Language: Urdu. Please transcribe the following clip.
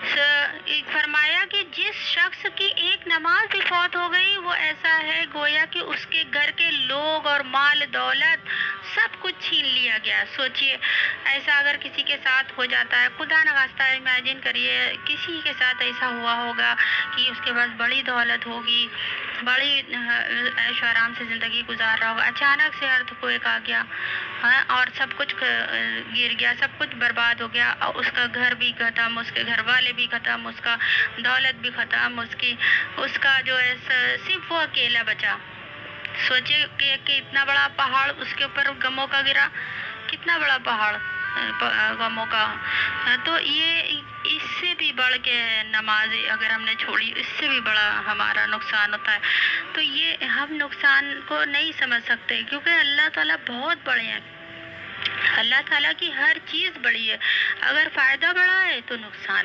فرمایا کہ جس شخص کی ایک نماز بھی فوت ہو گئی وہ ایسا ہے گویا کہ اس کے گھر کے لوگ اور مال دولت سب کچھ چھین لیا گیا. سوچئے ایسا اگر کسی کے ساتھ ہو جاتا ہے، خدا نخواستہ امیجن کریے کسی کے ساتھ ایسا ہوا ہوگا کہ اس کے پاس بڑی دولت ہوگی، بڑی عیش و آرام سے زندگی گزار رہا ہوگا، اچانک سے ارتھ کوئک آ گیا اور سب کچھ گر گیا، سب کچھ برباد ہو گیا، اور اس کا گھر بھی ختم، اس کے گھر والے بھی ختم، اس کا دولت بھی ختم، اس کا جو ہے صرف وہ اکیلا بچا. سوچے کہ اتنا بڑا پہاڑ اس کے اوپر غموں کا گرا، کتنا بڑا پہاڑ غموں کا. تو یہ اس سے بھی بڑھ کے نماز اگر ہم نے چھوڑی اس سے بھی بڑا ہمارا نقصان ہوتا ہے. تو یہ ہم نقصان کو نہیں سمجھ سکتے کیونکہ اللہ تعالیٰ بہت بڑے ہیں. اللہ تعالیٰ کی ہر چیز بڑی ہے، اگر فائدہ بڑا ہے تو نقصان